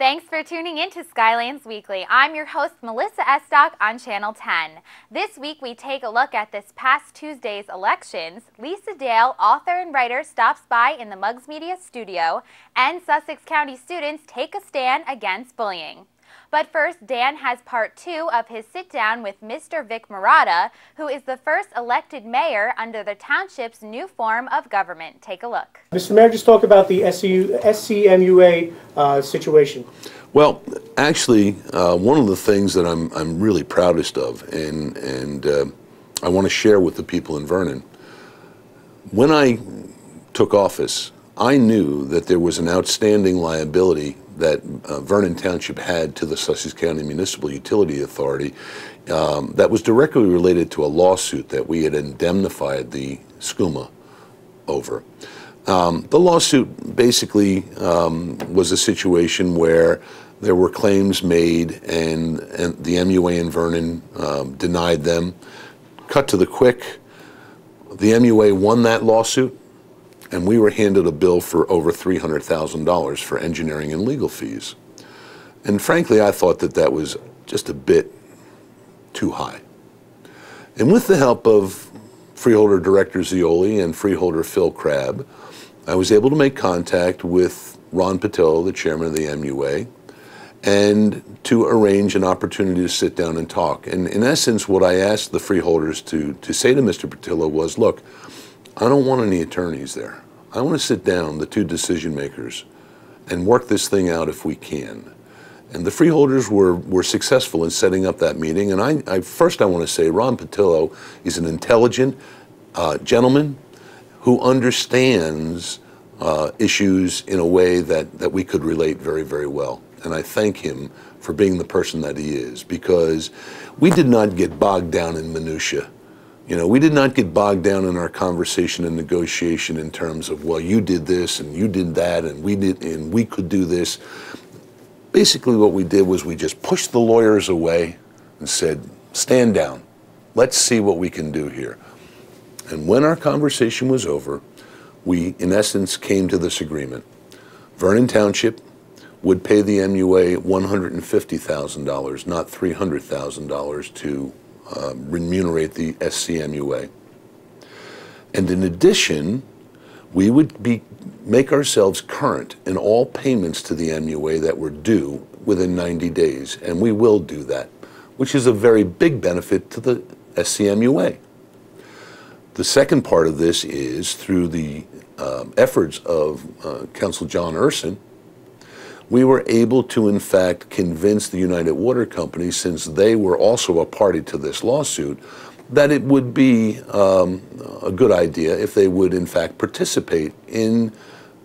Thanks for tuning in to Skylands Weekly. I'm your host, Melissa Estock on Channel 10. This week, we take a look at this past Tuesday's elections. Lisa Dale, author and writer, stops by in the Muggs Media studio, and Sussex County students take a stand against bullying. But first, Dan has part 2 of his sit-down with Mr. VIC MAROTTA, who is the first elected mayor under the township's new form of government. Take a look. Mr. Mayor, just talk about the SCMUA situation. Well, actually, one of the things that I'm really proudest of, and I want to share with the people in Vernon, when I took office, I knew that there was an outstanding liability that Vernon Township had to the Sussex County Municipal Utility Authority that was directly related to a lawsuit that we had indemnified the SCUMA over. The lawsuit basically was a situation where there were claims made and the MUA in Vernon denied them. Cut to the quick, the MUA won that lawsuit, and we were handed a bill for over $300,000 for engineering and legal fees. And frankly, I thought that that was just a bit too high. And with the help of Freeholder Director Zioli and Freeholder Phil Crabb, I was able to make contact with Ron Patillo, the chairman of the MUA, and to arrange an opportunity to sit down and talk. And in essence, what I asked the freeholders to say to Mr. Patillo was, look, I don't want any attorneys there. I want to sit down, the two decision makers, and work this thing out if we can. And the freeholders were successful in setting up that meeting. And first I want to say Ron Patillo is an intelligent gentleman who understands issues in a way that we could relate very, very well. And I thank him for being the person that he is, because we did not get bogged down in minutia. You know, we did not get bogged down in our conversation and negotiation in terms of, well, you did this and you did that and we could do this. Basically what we did was we just pushed the lawyers away and said, stand down. Let's see what we can do here. And when our conversation was over, we, in essence, came to this agreement. Vernon Township would pay the MUA $150,000, not $300,000 to remunerate the SCMUA. And in addition, we would make ourselves current in all payments to the MUA that were due within 90 days, and we will do that, which is a very big benefit to the SCMUA. The second part of this is through the efforts of Council John Urson. We were able to, in fact, convince the United Water Company, since they were also a party to this lawsuit, that it would be a good idea if they would, in fact, participate in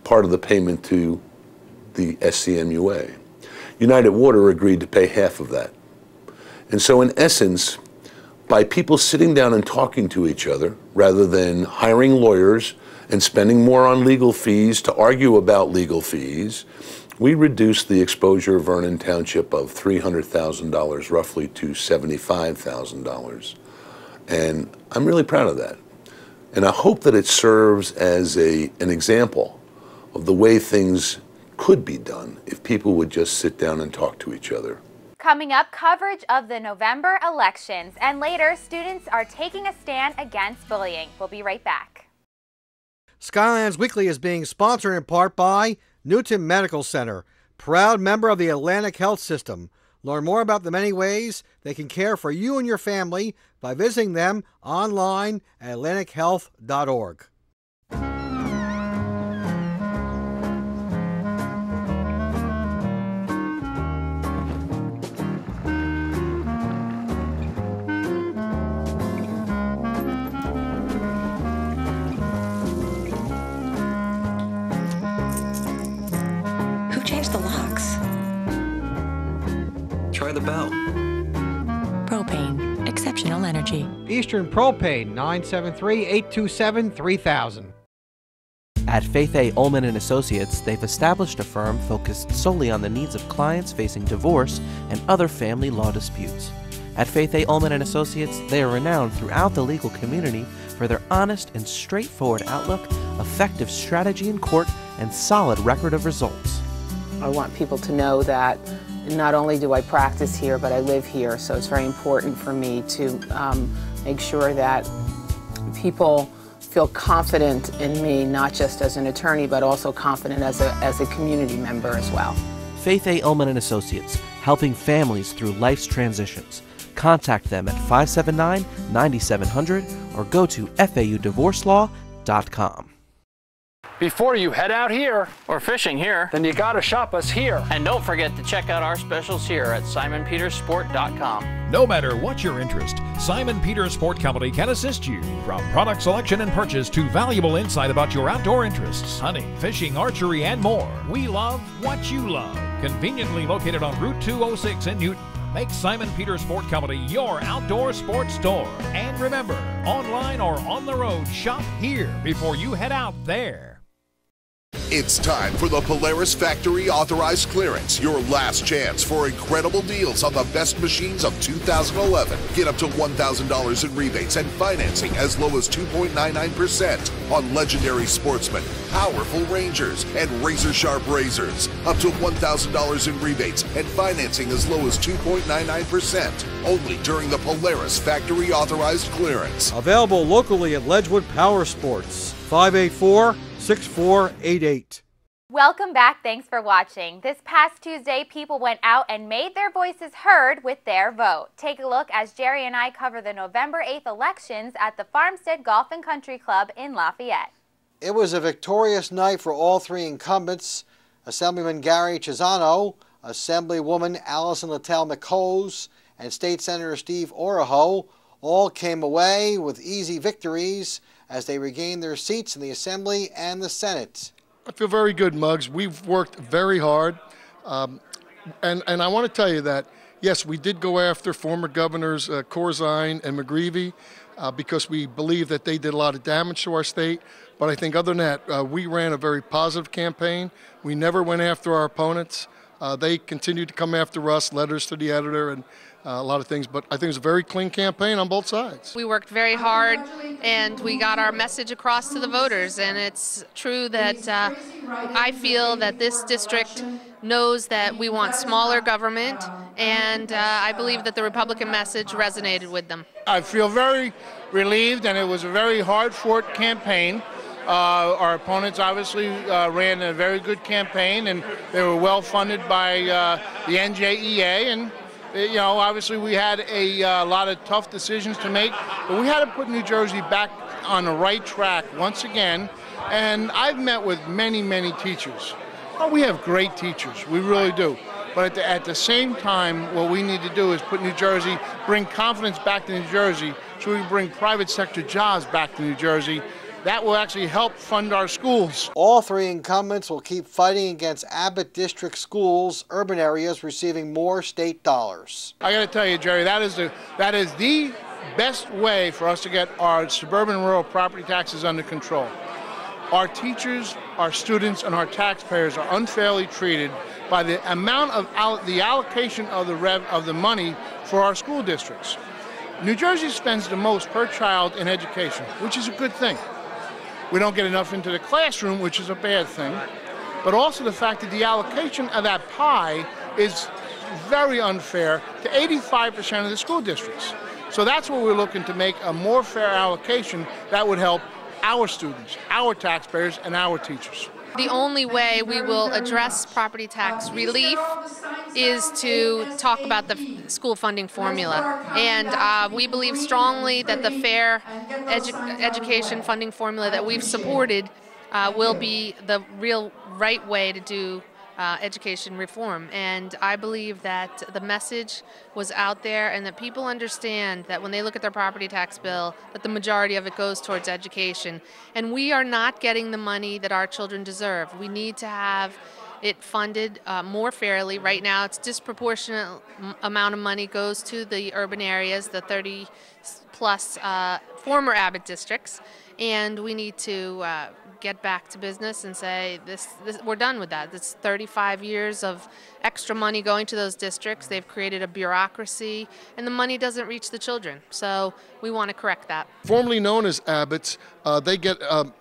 part of the payment to the SCMUA. United Water agreed to pay half of that. And so, in essence, by people sitting down and talking to each other, rather than hiring lawyers and spending more on legal fees to argue about legal fees, we reduced the exposure of Vernon Township of $300,000 roughly to $75,000. And I'm really proud of that. And I hope that it serves as an example of the way things could be done if people would just sit down and talk to each other. Coming up, coverage of the November elections. And later, students are taking a stand against bullying. We'll be right back. Skylands Weekly is being sponsored in part by Newton Medical Center, proud member of the Atlantic Health System. Learn more about the many ways they can care for you and your family by visiting them online at atlantichealth.org. The locks. Try the bell. Propane. Exceptional energy. Eastern Propane, 973-827-3000. At Faith A. Ullman & Associates, they've established a firm focused solely on the needs of clients facing divorce and other family law disputes. At Faith A. Ullman & Associates, they are renowned throughout the legal community for their honest and straightforward outlook, effective strategy in court, and solid record of results. I want people to know that not only do I practice here, but I live here, so it's very important for me to make sure that people feel confident in me, not just as an attorney, but also confident as a community member as well. Faith A. Ullman and Associates, helping families through life's transitions. Contact them at 579-9700 or go to faudivorcelaw.com. Before you head out here, or fishing here, then you gotta shop us here. and don't forget to check out our specials here at simonpetersport.com. No matter what your interest, Simon Peters Sport Company can assist you. From product selection and purchase to valuable insight about your outdoor interests, hunting, fishing, archery, and more. We love what you love. Conveniently located on Route 206 in Newton. Make Simon Peters Sport Company your outdoor sports store. And remember, online or on the road, shop here before you head out there. It's time for the Polaris Factory Authorized Clearance, your last chance for incredible deals on the best machines of 2011. Get up to $1,000 in rebates and financing as low as 2.99% on legendary Sportsman, powerful Rangers, and razor-sharp razors. Up to $1,000 in rebates and financing as low as 2.99%. Only during the Polaris Factory Authorized Clearance. Available locally at Ledgewood Power Sports, 584-6488. Welcome back. Thanks for watching. This past Tuesday, people went out and made their voices heard with their vote. Take a look as Jerry and I cover the November 8th elections at the Farmstead Golf and Country Club in Lafayette. It was a victorious night for all three incumbents. Assemblyman Gary Chisano, Assemblywoman Allison Littell McCose, and State Senator Steve Oraho all came away with easy victories as they regained their seats in the Assembly and the Senate. I feel very good, Muggs. We've worked very hard. And I want to tell you that, yes, we did go after former governors Corzine and McGreevey because we believe that they did a lot of damage to our state. But I think other than that, we ran a very positive campaign. We never went after our opponents. They continued to come after us, letters to the editor, and a lot of things, but I think it was a very clean campaign on both sides. We worked very hard and we got our message across to the voters, and it's true that I feel that this district knows that we want smaller government, and I believe that the Republican message resonated with them. I feel very relieved, and it was a very hard-fought campaign. Our opponents obviously ran a very good campaign, and they were well funded by the NJEA, and you know, obviously we had a lot of tough decisions to make, but we had to put New Jersey back on the right track once again. And I've met with many, many teachers. Oh, we have great teachers, we really do. But at the same time, what we need to do is put New Jersey, bring confidence back to New Jersey, so we can bring private sector jobs back to New Jersey. That will actually help fund our schools. All three incumbents will keep fighting against Abbott District schools, urban areas receiving more state dollars. I got to tell you, Jerry, that is the best way for us to get our suburban and rural property taxes under control. Our teachers, our students, and our taxpayers are unfairly treated by the amount of the allocation of the money for our school districts. New Jersey spends the most per child in education, which is a good thing. We don't get enough into the classroom, which is a bad thing, but also the fact that the allocation of that pie is very unfair to 85% of the school districts. So that's what we're looking to make a more fair allocation that would help our students, our taxpayers, and our teachers. The only way we will address property tax relief is to talk about the school funding formula. And we believe strongly that the fair education funding formula that we've supported will be the real right way to do education reform. And I believe that the message was out there and that people understand that when they look at their property tax bill, that the majority of it goes towards education. And we are not getting the money that our children deserve. We need to have it funded more fairly. Right now, it's disproportionate amount of money goes to the urban areas, the 30 plus former Abbott districts, and we need to get back to business and say this we're done with that. It's 35 years of extra money going to those districts. They've created a bureaucracy, and the money doesn't reach the children. So we want to correct that. Formerly known as Abbott's, they get,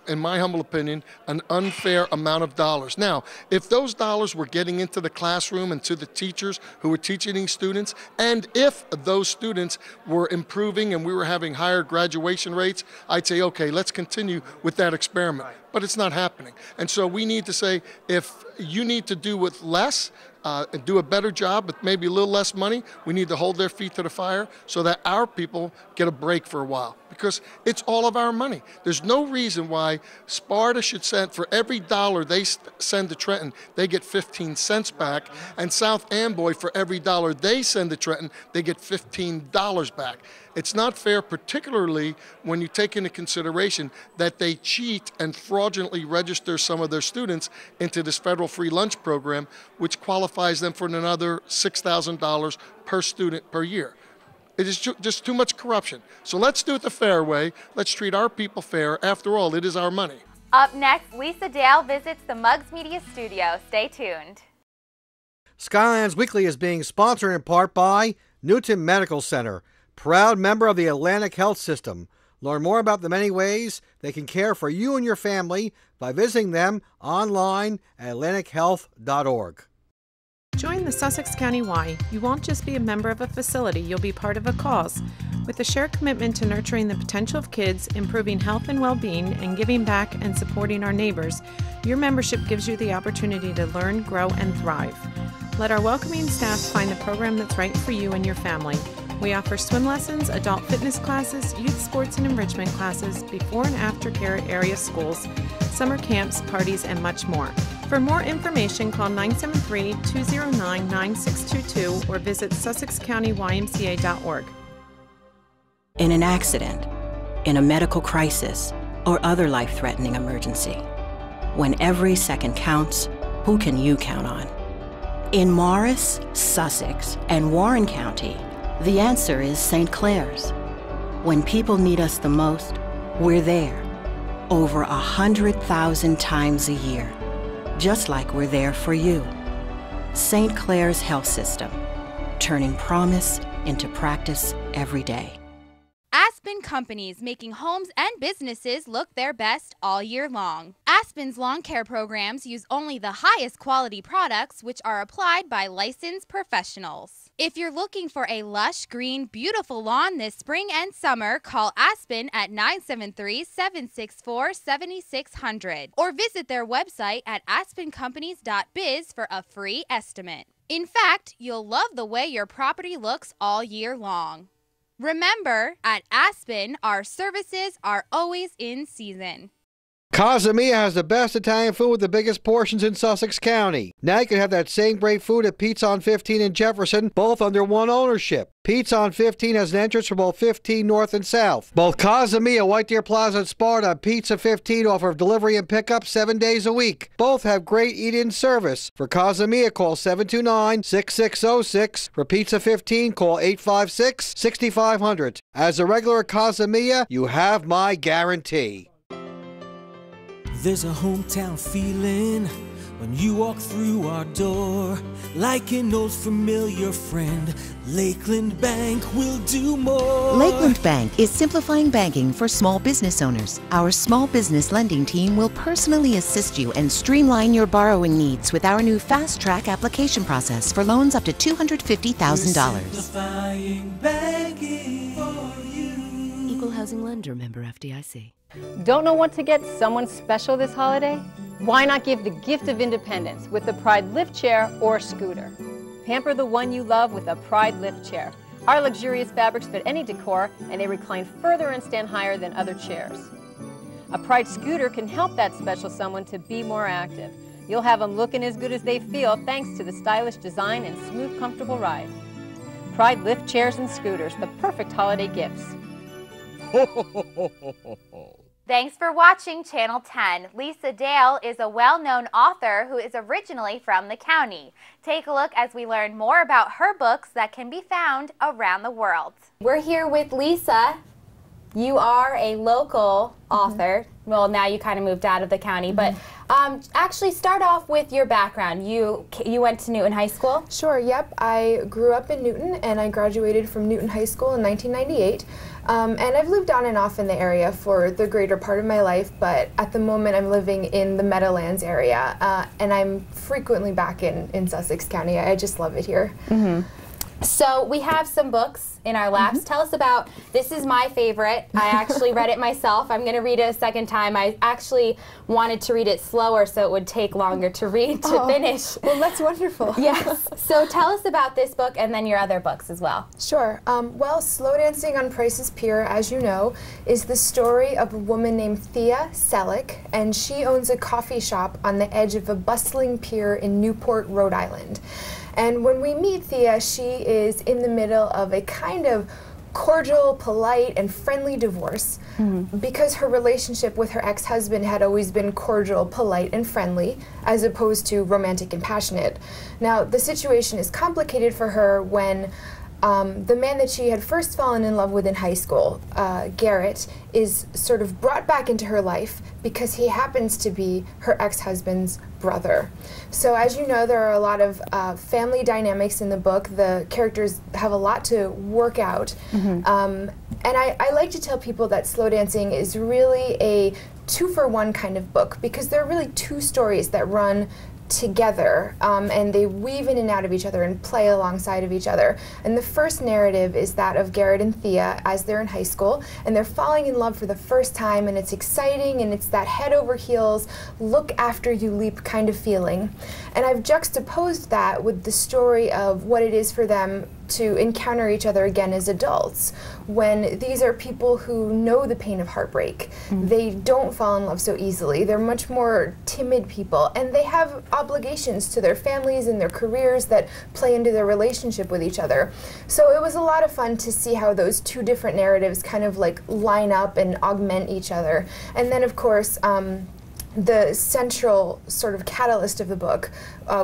in my humble opinion, an unfair amount of dollars. Now, if those dollars were getting into the classroom and to the teachers who were teaching these students, and if those students were improving and we were having higher graduation rates, I'd say, okay, let's continue with that experiment. But it's not happening. And so we need to say, if you need to do with less, and do a better job with maybe a little less money, we need to hold their feet to the fire so that our people get a break for a while, because it's all of our money. There's no reason why Sparta should send, for every dollar they send to Trenton, they get 15 cents back, and South Amboy, for every dollar they send to Trenton, they get $15 back. It's not fair, particularly when you take into consideration that they cheat and fraudulently register some of their students into this federal free lunch program, which qualifies them for another $6,000 per student per year. It is just too much corruption. So let's do it the fair way. Let's treat our people fair. After all, it is our money. Up next, Lisa Dale visits the Muggs Media Studio. Stay tuned. Skylands Weekly is being sponsored in part by Newton Medical Center, proud member of the Atlantic Health System. Learn more about the many ways they can care for you and your family by visiting them online at atlantichealth.org. Join the Sussex County Y. You won't just be a member of a facility, you'll be part of a cause. With a shared commitment to nurturing the potential of kids, improving health and well-being, and giving back and supporting our neighbors, your membership gives you the opportunity to learn, grow, and thrive. Let our welcoming staff find the program that's right for you and your family. We offer swim lessons, adult fitness classes, youth sports and enrichment classes, before and after care at area schools, summer camps, parties, and much more. For more information, call 973-209-9622 or visit sussexcountymca.org. In an accident, in a medical crisis, or other life-threatening emergency, when every second counts, who can you count on? In Morris, Sussex, and Warren County, the answer is St. Clair's. When people need us the most, we're there. Over 100,000 times a year. Just like we're there for you. St. Clair's Health System. Turning promise into practice every day. Aspen Companies, making homes and businesses look their best all year long. Aspen's lawn care programs use only the highest quality products, which are applied by licensed professionals. If you're looking for a lush, green, beautiful lawn this spring and summer, call Aspen at 973-764-7600 or visit their website at aspencompanies.biz for a free estimate. In fact, you'll love the way your property looks all year long. Remember, at Aspen, our services are always in season. Casamia has the best Italian food with the biggest portions in Sussex County. Now you can have that same great food at Pete's on 15 in Jefferson, both under one ownership. Pete's on 15 has an entrance for both 15 North and South. Both Casamia, White Deer Plaza, and Sparta on Pizza 15 offer delivery and pickup 7 days a week. Both have great eat-in service. For Casamia, call 729-6606. For Pizza 15, call 856-6500. As a regular at Casamia, you have my guarantee. There's a hometown feeling when you walk through our door, like an old familiar friend. Lakeland Bank will do more. Lakeland Bank is simplifying banking for small business owners. Our small business lending team will personally assist you and streamline your borrowing needs with our new fast track application process for loans up to $250,000. Simplifying banking for you. Equal housing lender, member FDIC. Don't know what to get someone special this holiday? Why not give the gift of independence with the Pride lift chair or scooter? Pamper the one you love with a Pride lift chair. Our luxurious fabrics fit any decor, and they recline further and stand higher than other chairs. A Pride scooter can help that special someone to be more active. You'll have them looking as good as they feel thanks to the stylish design and smooth, comfortable ride. Pride lift chairs and scooters, the perfect holiday gifts. Thanks for watching Channel 10. Lisa Dale is a well-known author who is originally from the county. Take a look as we learn more about her books that can be found around the world. We're here with Lisa. You are a local author. Well, now you kind of moved out of the county, but actually start off with your background. You went to Newton High School? Sure, yep. I grew up in Newton, and I graduated from Newton High School in 1998. And I've lived on and off in the area for the greater part of my life, but at the moment I'm living in the Meadowlands area, and I'm frequently back in Sussex County. I just love it here. So we have some books in our laps. Tell us about, this is my favorite. I actually read it myself. I'm going to read it a second time. I actually wanted to read it slower so it would take longer to read to finish. Well, that's wonderful. Yes. So tell us about this book and then your other books as well. Sure. Well, Slow Dancing on Price's Pier, as you know, is the story of a woman named Thea Selleck, and she owns a coffee shop on the edge of a bustling pier in Newport, Rhode Island. And when we meet Thea, she is in the middle of a kind of cordial, polite, and friendly divorce because her relationship with her ex-husband had always been cordial, polite, and friendly, as opposed to romantic and passionate. Now, the situation is complicated for her when the man that she had first fallen in love with in high school, Garrett, is sort of brought back into her life because he happens to be her ex-husband's brother. So as you know, there are a lot of family dynamics in the book. The characters have a lot to work out. And I like to tell people that Slow Dancing is really a two-for-one kind of book because there are really two stories that run together, and they weave in and out of each other and play alongside of each other. And the first narrative is that of Garrett and Thea as they're in high school, and they're falling in love for the first time, and it's exciting, and it's that head over heels, look after you leap kind of feeling. And I've juxtaposed that with the story of what it is for them to encounter each other again as adults, when these are people who know the pain of heartbreak. They don't fall in love so easily. They're much more timid people, and they have obligations to their families and their careers that play into their relationship with each other. So it was a lot of fun to see how those two different narratives kind of like line up and augment each other. And then of course, the central sort of catalyst of the book,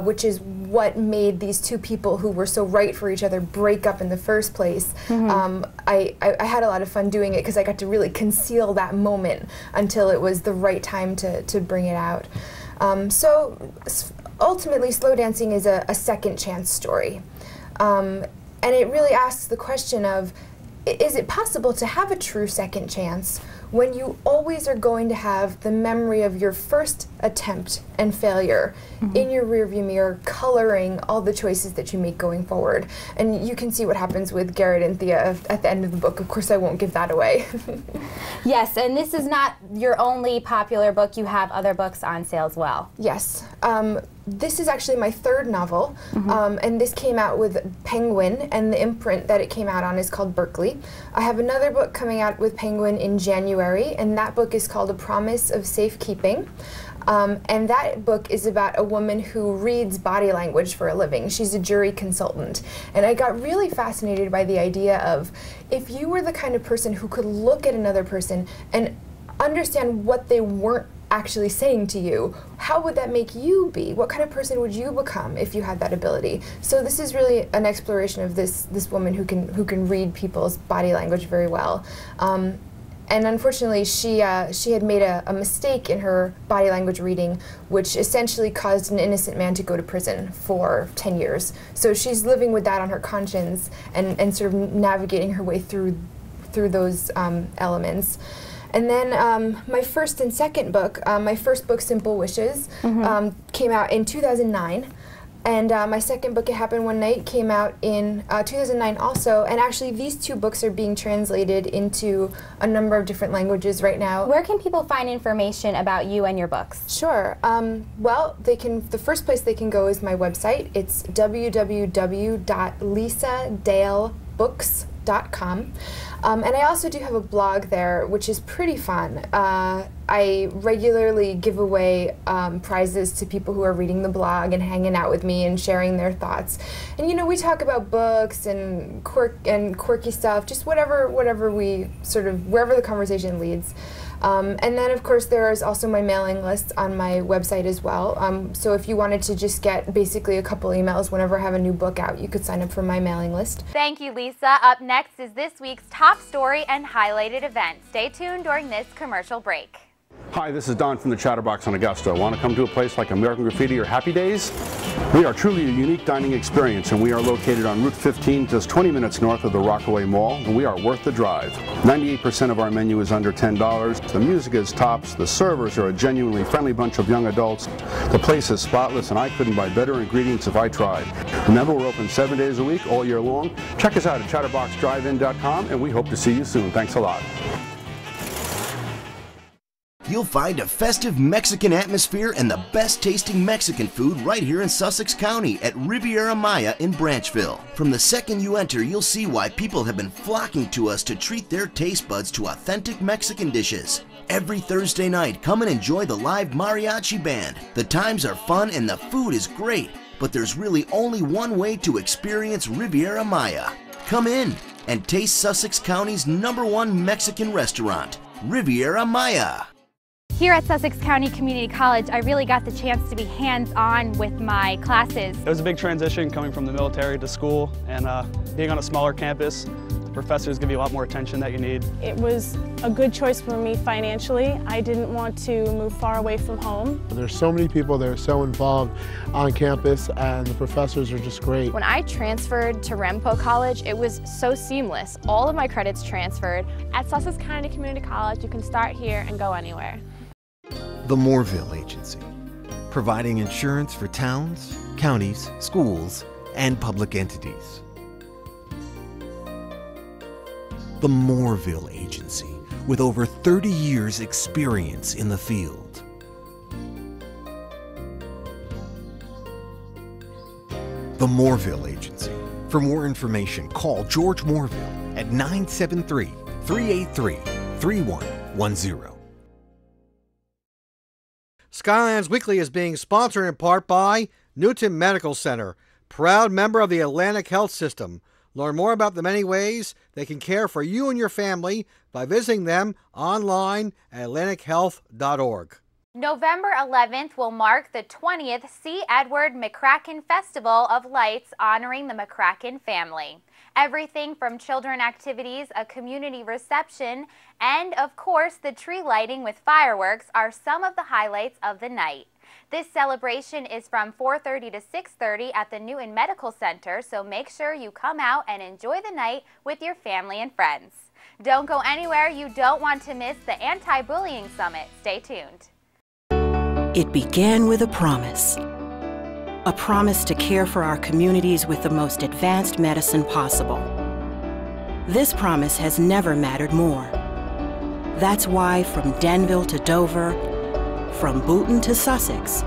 which is what made these two people who were so right for each other break up in the first place. I had a lot of fun doing it because I got to really conceal that moment until it was the right time to bring it out. So ultimately, Slow Dancing is a second chance story. And it really asks the question of, is it possible to have a true second chance when you always are going to have the memory of your first attempt and failure in your rearview mirror, coloring all the choices that you make going forward? And you can see what happens with Garrett and Thea at the end of the book. Of course, I won't give that away. Yes, and this is not your only popular book. You have other books on sale as well. Yes. This is actually my third novel, and this came out with Penguin, and the imprint that it came out on is called Berkeley. I have another book coming out with Penguin in January, and that book is called A Promise of Safekeeping. And that book is about a woman who reads body language for a living. She's a jury consultant. And I got really fascinated by the idea of, if you were the kind of person who could look at another person and understand what they weren't actually saying to you, how would that make you be? What kind of person would you become if you had that ability? So this is really an exploration of this woman who can read people's body language very well. And unfortunately, she had made a mistake in her body language reading, which essentially caused an innocent man to go to prison for 10 years. So she's living with that on her conscience and sort of navigating her way through those elements. And then my first and second book, my first book, Simple Wishes, came out in 2009. And my second book, It Happened One Night, came out in 2009 also. And actually, these two books are being translated into a number of different languages right now. Where can people find information about you and your books? Sure. Well, the first place they can go is my website. It's www.lisadalebooks.com. And I also do have a blog there, which is pretty fun. I regularly give away prizes to people who are reading the blog and hanging out with me and sharing their thoughts. And you know, we talk about books and quirky stuff, just whatever we sort of, wherever the conversation leads. And then, of course, there is also my mailing list on my website as well. So if you wanted to just get basically a couple emails whenever I have a new book out, you could sign up for my mailing list. Thank you, Lisa. Up next is this week's top story and highlighted event. Stay tuned during this commercial break. Hi, this is Don from the Chatterbox on Augusta. Want to come to a place like American Graffiti or Happy Days? We are truly a unique dining experience, and we are located on Route 15, just 20 minutes north of the Rockaway Mall, and we are worth the drive. 98% of our menu is under $10. The music is tops. The servers are a genuinely friendly bunch of young adults. The place is spotless, and I couldn't buy better ingredients if I tried. Remember, we're open 7 days a week, all year long. Check us out at chatterboxdrivein.com, and we hope to see you soon. Thanks a lot. You'll find a festive Mexican atmosphere and the best tasting Mexican food right here in Sussex County at Riviera Maya in Branchville. From the second you enter, you'll see why people have been flocking to us to treat their taste buds to authentic Mexican dishes. Every Thursday night, come and enjoy the live mariachi band. The times are fun and the food is great, but there's really only one way to experience Riviera Maya. Come in and taste Sussex County's #1 Mexican restaurant, Riviera Maya. Here at Sussex County Community College, I really got the chance to be hands-on with my classes. It was a big transition coming from the military to school, and being on a smaller campus, the professors give you a lot more attention that you need. It was a good choice for me financially. I didn't want to move far away from home. There's so many people that are so involved on campus, and the professors are just great. When I transferred to Rempo College, it was so seamless. All of my credits transferred. At Sussex County Community College, you can start here and go anywhere. The Moorville Agency, providing insurance for towns, counties, schools, and public entities. The Moorville Agency, with over 30 years' experience in the field. The Moorville Agency. For more information, call George Moorville at 973-383-3110. Skylands Weekly is being sponsored in part by Newton Medical Center, proud member of the Atlantic Health System. Learn more about the many ways they can care for you and your family by visiting them online at atlantichealth.org. November 11th will mark the 20th C. Edward McCracken Festival of Lights honoring the McCracken family. Everything from children activities, a community reception, and of course the tree lighting with fireworks are some of the highlights of the night. This celebration is from 4:30 to 6:30 at the Newton Medical Center, so make sure you come out and enjoy the night with your family and friends. Don't go anywhere, you don't want to miss the Anti-Bullying Summit. Stay tuned. It began with a promise to care for our communities with the most advanced medicine possible. This promise has never mattered more. That's why from Denville to Dover, from Booton to Sussex,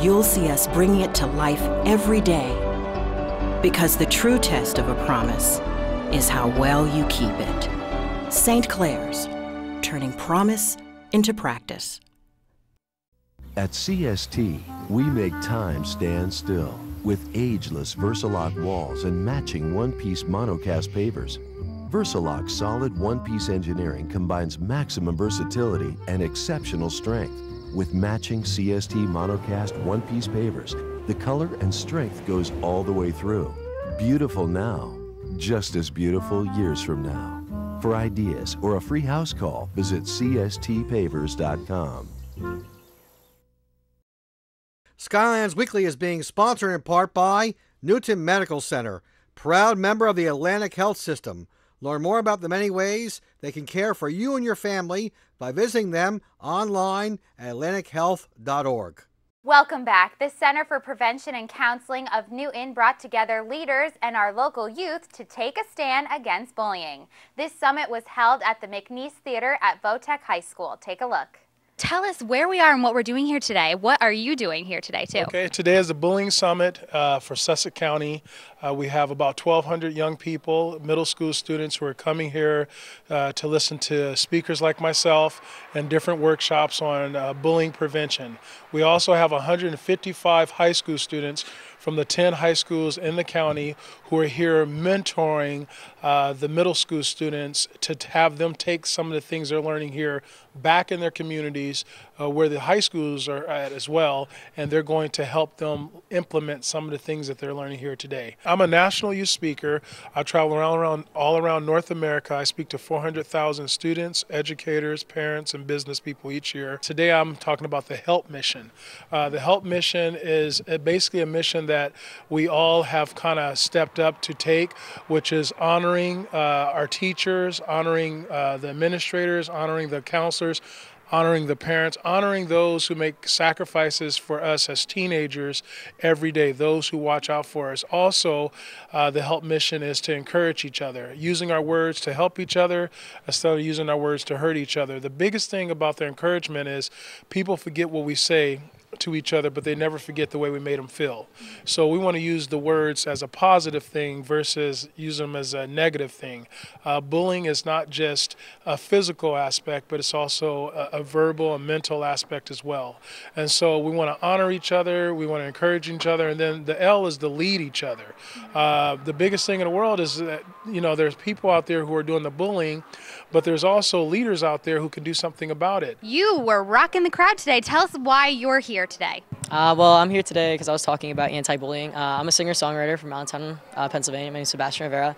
you'll see us bringing it to life every day. Because the true test of a promise is how well you keep it. St. Clair's, turning promise into practice. At CST, we make time stand still with ageless Versalock walls and matching one-piece monocast pavers. Versalock's solid one-piece engineering combines maximum versatility and exceptional strength. With matching CST monocast one-piece pavers, the color and strength goes all the way through. Beautiful now, just as beautiful years from now. For ideas or a free house call, visit cstpavers.com. Skylands Weekly is being sponsored in part by Newton Medical Center, proud member of the Atlantic Health System. Learn more about the many ways they can care for you and your family by visiting them online at atlantichealth.org. Welcome back. The Center for Prevention and Counseling of Newton brought together leaders and our local youth to take a stand against bullying. This summit was held at the McNeese Theater at VOTECH High School. Take a look. Tell us where we are and what we're doing here today. What are you doing here today, too? Okay, today is the Bullying Summit for Sussex County. We have about 1,200 young people, middle school students, who are coming here to listen to speakers like myself and different workshops on bullying prevention. We also have 155 high school students from the 10 high schools in the county who are here mentoring the middle school students to have them take some of the things they're learning here back in their communities where the high schools are at as well, and they're going to help them implement some of the things that they're learning here today. I'm a national youth speaker. I travel all around North America. I speak to 400,000 students, educators, parents, and business people each year. Today I'm talking about the HELP mission. The HELP mission is basically a mission that we all have kind of stepped up to take, which is honoring our teachers, honoring the administrators, honoring the counselors, honoring the parents, honoring those who make sacrifices for us as teenagers every day, those who watch out for us. Also, the HELP mission is to encourage each other, using our words to help each other instead of using our words to hurt each other. The biggest thing about the encouragement is people forget what we say to each other, but they never forget the way we made them feel. So we want to use the words as a positive thing versus use them as a negative thing. Bullying is not just a physical aspect, but it's also a verbal and mental aspect as well. And so we want to honor each other, we want to encourage each other, and then the L is to lead each other. The biggest thing in the world is that, you know, there's people out there who are doing the bullying, but there's also leaders out there who can do something about it. You were rocking the crowd today. Tell us why you're here today. Well, I'm here today because I was talking about anti-bullying. I'm a singer-songwriter from Allentown, Pennsylvania. My name is Sebastian Rivera.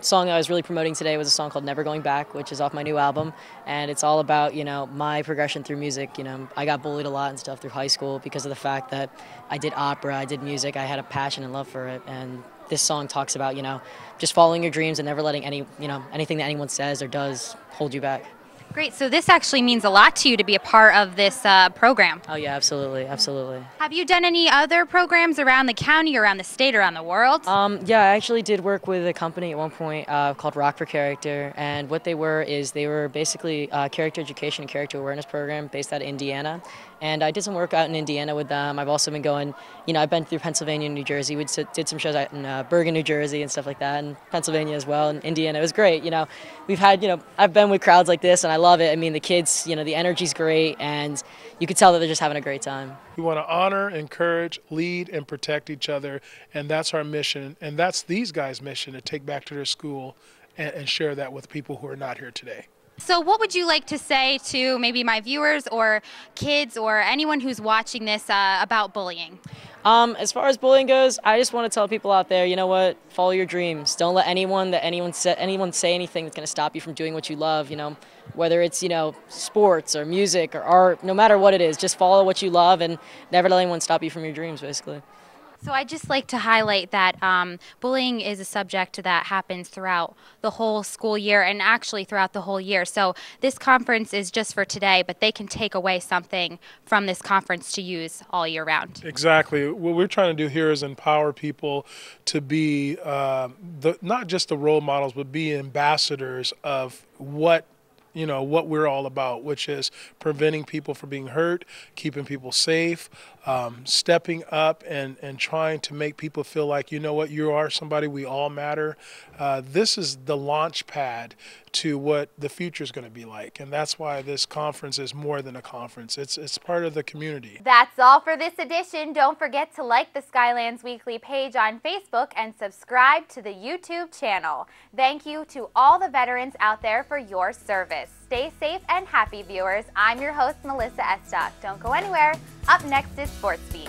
Song I was really promoting today was a song called Never Going Back, which is off my new album, and it's all about, you know, my progression through music. You know, I got bullied a lot and stuff through high school because of the fact that I did opera, I did music, I had a passion and love for it, and this song talks about, you know, just following your dreams and never letting anything that anyone says or does hold you back. Great. So this actually means a lot to you to be a part of this program. Oh, yeah, absolutely. Absolutely. Have you done any other programs around the county, around the state, around the world? Yeah, I actually did work with a company at one point called Rock for Character. And what they were basically a character education and character awareness program based out of Indiana. And I did some work out in Indiana with them. I've also been going, you know, I've been through Pennsylvania and New Jersey. We did some shows out in Bergen, New Jersey and stuff like that, and Pennsylvania as well, and Indiana. It was great. You know, we've had, you know, I've been with crowds like this, and I love it. I mean, the kids, you know, the energy's great, and you can tell that they're just having a great time. We want to honor, encourage, lead, and protect each other, and that's our mission, and that's these guys' mission, to take back to their school and share that with people who are not here today. So what would you like to say to maybe my viewers or kids or anyone who's watching this about bullying? As far as bullying goes, I just want to tell people out there, you know what, follow your dreams. Don't let anyone say anything that's going to stop you from doing what you love, you know, whether it's, you know, sports or music or art, no matter what it is, just follow what you love and never let anyone stop you from your dreams, basically. So I'd just like to highlight that bullying is a subject that happens throughout the whole school year and actually throughout the whole year. So this conference is just for today, but they can take away something from this conference to use all year round. Exactly. What we're trying to do here is empower people to be not just the role models, but be ambassadors of what we're all about, which is preventing people from being hurt, keeping people safe, stepping up and trying to make people feel like, you know what, you are somebody, we all matter. This is the launch pad to what the future is going to be like. And that's why this conference is more than a conference. It's part of the community. That's all for this edition. Don't forget to like the Skylands Weekly page on Facebook and subscribe to the YouTube channel. Thank you to all the veterans out there for your service. Stay safe and happy, viewers. I'm your host, Melissa Estock. Don't go anywhere. Up next is Sports Beat.